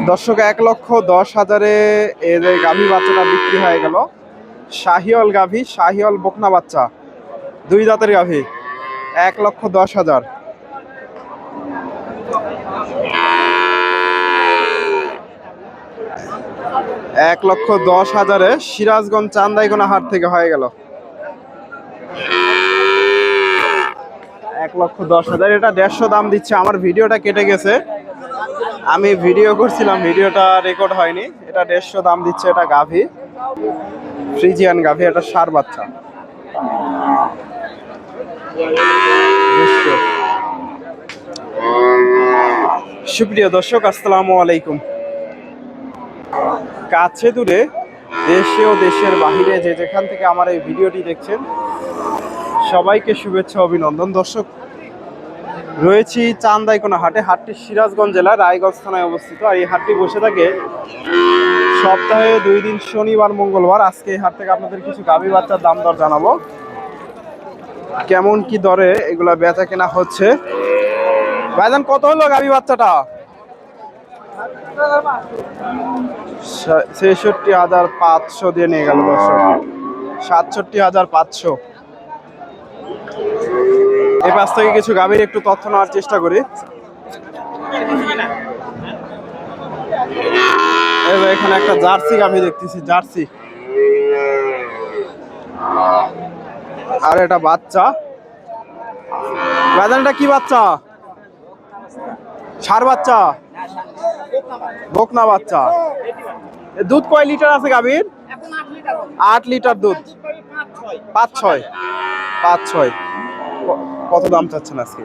দর্শক 1,10,000-এ এর গাভী বাচ্চাটা বিক্রি হয়ে গেল। শাহিওয়াল গাভী, শাহিওয়াল বকনা বাচ্চা, 2 দাঁতের গাভী, 1,10,000। $1,10,000-এ সিরাজগঞ্জ চান্দাইকোনা হাট থেকে হয়ে গেল। 1,10,000, এটা 150 দাম দিচ্ছে। আমার ভিডিওটা কেটে গেছে, আমি ভিডিও করছিলাম, ভিডিওটা রেকর্ড হয়নি। এটা 150 দাম দিচ্ছে। এটা গাভী, ফ্রিজিয়ান গাভী, এটা ষাঁড় বাচ্চা। সুপ্রিয় দর্শক, আসসালামু আলাইকুম। কাছে দূরে, দেশে ও দেশের বাহিরে যে যেখান থেকে আমার এই ভিডিওটি দেখছেন, সবাইকে শুভেচ্ছা, অভিনন্দন। দর্শক, রয়েছি চান্দাইকোনা হাটে। হাটটি সিরাজগঞ্জ জেলার রায়গঞ্জ থানায় অবস্থিত। আর এই হাটটি বসে থাকে সপ্তাহে 2 দিন, শনিবার মঙ্গলবার। আজকে এই হাট থেকে আপনাদের কিছু গাভী বাচ্চার দাম দর জানাবো, কেমন কি দরে এগুলা বেচা কেনা হচ্ছে। ভাইজান, কত হলো গাভী বাচ্চাটা? 66,500 দিয়ে নিয়ে গেল দর্শক। 67,500। এই পাশ থেকে কিছু গাভীর একটু তথ্য নেওয়ার চেষ্টা করি। এখানে একটা জার্সি গাভী দেখতেছি, জার্সি। আর এটা বাচ্চা। ভাইজান, এটা কি বাচ্চা? ষাঁড় বাচ্চা, বকনা বাচ্চা। দুধ কয় লিটার আছে গাভীর? 8 লিটার দুধ। 5-6। কত দাম চাচ্ছেন আজকে?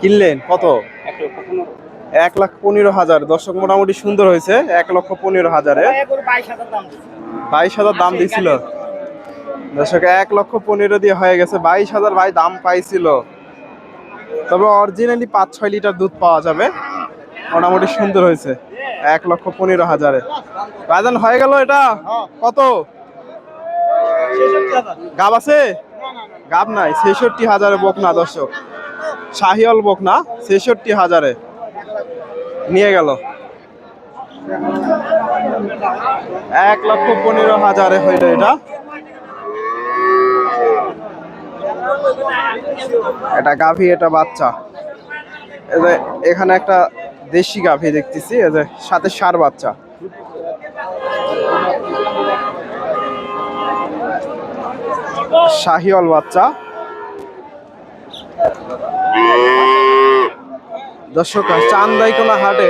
কিনলেন কত? 1,15,000। দর্শক, মোটামুটি সুন্দর হয়েছে। 1,15,000-এ 22,000 দাম দিছিল দর্শক। 1,15,000 দিয়ে হয়ে গেছে। 22,000 ভাই দাম পাইছিল। তবে অরিজিনালি 5-6 লিটার দুধ পাওয়া যাবে। মোটামুটি সুন্দর হয়েছে। 1,15,000-এ ভাইজান হয়ে গেল। এটা কত? গাব আছে? গাব নাই। 66,000-এ বকনা দর্শক, শাহিওয়াল বকনা। 66,000-এ নিয়ে গেল। 1,15,000-এ হইল এটা। এটা গাভী, এটা বাচ্চা। এখানে একটা দেশি গাভী দেখতেছি, সাথে ষাঁড় বাচ্চা। শাহিওয়াল বাচ্চা। দর্শক, চান্দাইকোনা হাটে,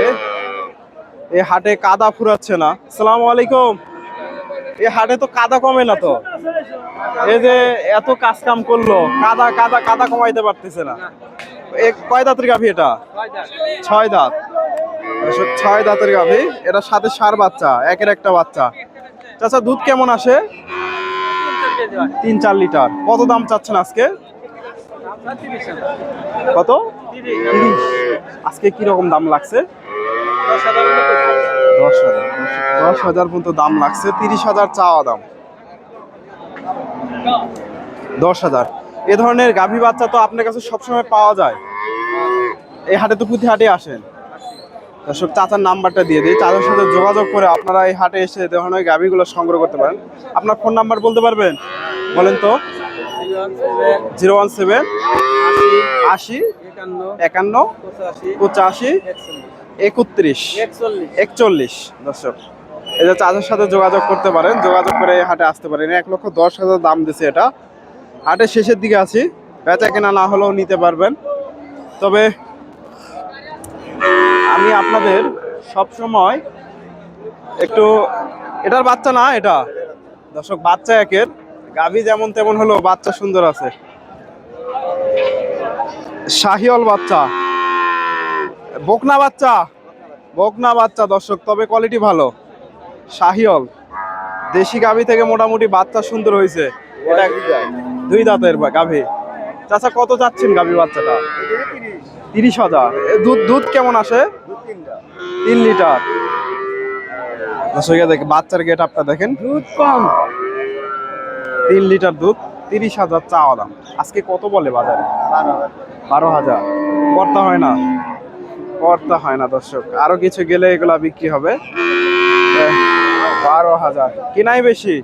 এই হাটে কাদা ফুরাচ্ছে না। আসসালামু আলাইকুম। এই হাটে তো কাদা কমে না তো। এই যে এত কাজ কাম করলো, কাদা কাদা কাদা কমাইতে পারতেছে না। কয় দাঁতের গাভী এটা? 6 দাঁত। 6 দাঁতের গাভী। এটা সাথে ষাঁড় বাচ্চা, একের একটা বাচ্চা। চাচা, দুধ কেমন আসে? 3-4 লিটার। কত দাম চাচ্ছেন আজকে? কত? 30। আজকে কিরকম দাম লাগছে? 10,000 পর্যন্ত দাম লাগছে। 30,000 চাওয়া দাম। 10,000। এ ধরনের গাভী বাচ্চা তো আপনার কাছে সবসময় পাওয়া যায়। এই হাটে তো প্রতি হাটে আসেন। দর্শক, চাচার নাম্বারটা দিয়ে দিই। চাচার সাথে যোগাযোগ করে আপনারা এই হাটে এসে এই ধরনের গাভীগুলো সংগ্রহ করতে পারেন। আপনার ফোন নাম্বার বলতে পারবেন? বলেন তো। 017 80 51 85 31 41। দর্শক, এই যে চাচার সাথে যোগাযোগ করতে পারেন, যোগাযোগ করে এই হাটে আসতে পারেন। 1,10,000 দাম দিছে এটা। হাটের শেষের দিকে আছি, বেচা কেনা না হলেও নিতে পারবেন। তবে আমি আপনাদের সব সময় একটু, এটার বাচ্চা না এটা দর্শক, বাচ্চা একের। গাভী যেমন তেমন হলো, বাচ্চা সুন্দর আছে। শাহিওয়াল বাচ্চা, বকনা বাচ্চা, বকনা বাচ্চা দর্শক, তবে কোয়ালিটি ভালো। শাহিওয়াল দেশি গাভী থেকে মোটামুটি বাচ্চা সুন্দর হয়েছে। এটা 2 দাঁতের গাভী। চাচা, কত চাচ্ছেন গাভী বাচ্চাটা? 30,000। দুধ দুধ কেমন আসে? 3 লিটার। দর্শক, দেখেন বাচ্চার গেট আপটা, দেখেন দুধ কম। 3 লিটার দুধ। 30,000 চাওয়া দাম। আজকে কত বলে বাজারে? 12,000। কর্তা হয় না। করতে হয় না দর্শক, আরো কিছু গেলে এগুলা বিক্রি হবে। 12,000 কিনাই বেশি।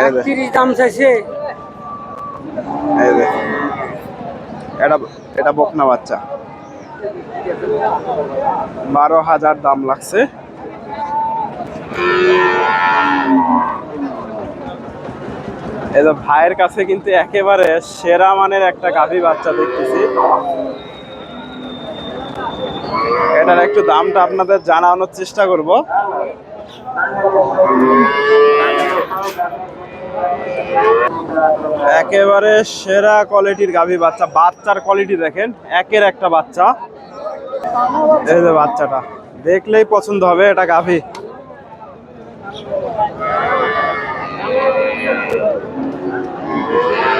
এই যে, 30 দাম চাইছে। এই যে, এটা এটা বকনা বাচ্চা, 12,000 দাম লাগছে। এই যে ভাইয়ের কাছে কিন্তু একেবারে সেরা মানের একটা গাভী বাচ্চা দেখতেছি। এটার একটু দামটা আপনাদের জানানোর চেষ্টা করব। একেবারে সেরা কোয়ালিটির গাভী বাচ্চা, বাচ্চার কোয়ালিটি দেখেন, একের একটা বাচ্চা। এই যে বাচ্চাটা দেখলেই পছন্দ হবে, এটা গাভী।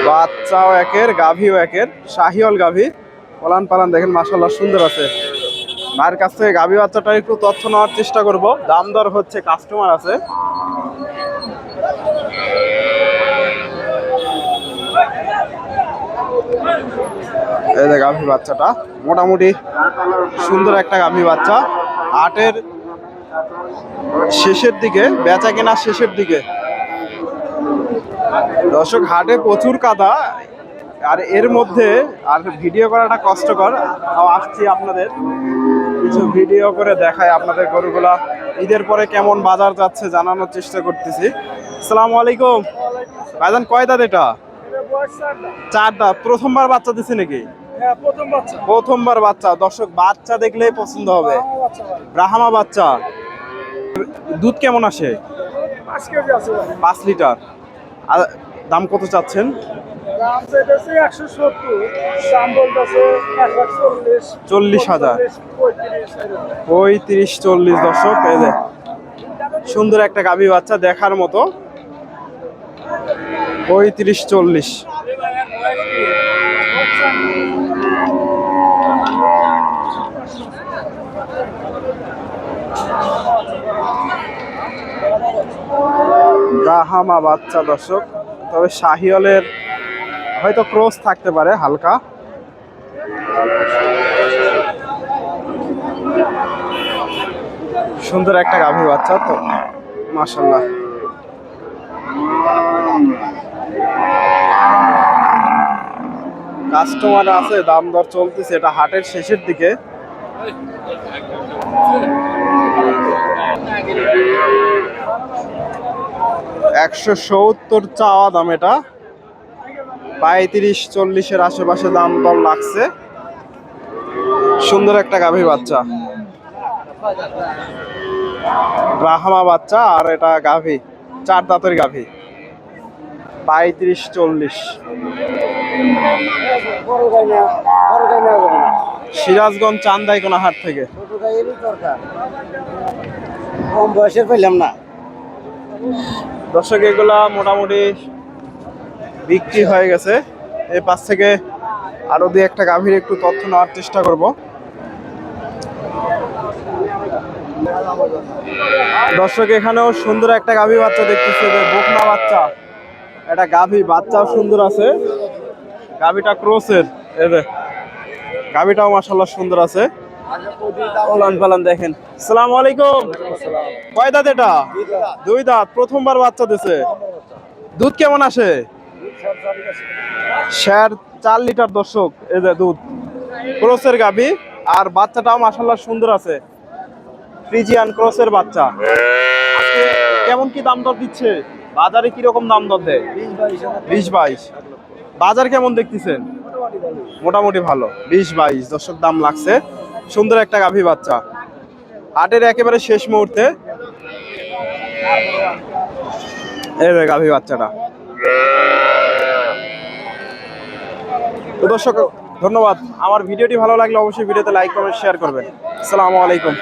বাচ্চাও একের, গাভীও একের, শাহিওল গাভী। পলান পালান দেখেন মাশাআল্লাহ সুন্দর আছে। ভাইয়ের কাছ থেকে গাভী বাচ্চাটার একটু তথ্য নেওয়ার চেষ্টা করব। দাম দর হচ্ছে, কাস্টমার আছে। এই যে গাভী বাচ্চাটা মোটামুটি সুন্দর একটা গাভী বাচ্চা। হাটের শেষের দিকে, বেচা কেনা শেষের দিকে দর্শক, হাটে প্রচুর কাদা, আর এর মধ্যে আর ভিডিও করাটা কষ্টকর। আসছি আপনাদের কিছু ভিডিও করে দেখায় আপনাদের গরুগুলা ঈদের পরে কেমন বাজার যাচ্ছে জানানোর চেষ্টা করতেছি। আসসালামু আলাইকুম ভাইজান, কয় দাঁত এটা? 4 দাঁত। প্রথমবার বাচ্চা দিছে নাকি? প্রথমবার বাচ্চা। দর্শক বাচ্চা দেখলেই পছন্দ হবে, ব্রাহ্মা বাচ্চা। দুধ কেমন আসে? 5 লিটার। আর দাম কত চাচ্ছেন? 40,000। 35-40 দর্শক। এই যে সুন্দর একটা গাভী বাচ্চা দেখার মতো, 35-40। ব্রাহ্মা বাচ্চা দর্শক, তবে শাহিওয়ালের হয়তো ক্রস থাকতে পারে হালকা। সুন্দর একটা গাভী বাচ্চা তো, মাশাআল্লাহ। কাস্টমার আছে, দাম দর চলতেছে, এটা হাটের শেষের দিকে। $170 চাওয়া দাম, এটা 35-40-এর আশেপাশে দাম দর লাগছে। সুন্দর একটা গাভী বাচ্চা, ব্রাহ্মা বাচ্চা, আর এটা গাভী 4 দাঁতের গাভী। 35-40। সিরাজগঞ্জ চান্দাইকোনা হাট থেকে। কম বয়সের পেলাম না দর্শক, এগুলা মোটামুটি বিক্রি হয়ে গেছে। এই পাশ থেকে আরো 2-1টা গাভীর একটু তথ্য নেওয়ার চেষ্টা করব। দর্শক, এখানেও সুন্দর একটা গাভী বাচ্চা দেখতেছে, যে বকনা বাচ্চা। এটা গাভী বাচ্চাও সুন্দর আছে, গাভীটা ক্রসের। এই যে গাভীটাও মাশাআল্লাহ সুন্দর আছে। পালান পালান দেখেন। আসসালামু আলাইকুম। কয় দাঁত এটা? 2 দাঁত। প্রথমবার বাচ্চা দিছে। দুধ কেমন আসে? 4 লিটার দর্শক। এই যে দুধ, ক্রসের গাভী, আর বাচ্চাটাও মাশাআল্লাহ সুন্দর আছে, ফ্রিজিয়ান ক্রসের বাচ্চা। আজকে কেমন কি দাম দর দিচ্ছে? বাজারে কি রকম দাম দর দেয়? 20-22। বাজার কেমন দেখতেছেন? মোটামুটি ভালো, 20-22 দর্শক দাম লাগছে। সুন্দর একটা গাভী বাচ্চা, হাটের একেবারে শেষ মুহূর্তে। এই যে গাভী বাচ্চাটা। তো দর্শক ধন্যবাদ। আমার ভিডিওটি ভালো লাগলে অবশ্যই ভিডিওতে লাইক কমেন্ট শেয়ার করবেন। আসসালামু আলাইকুম।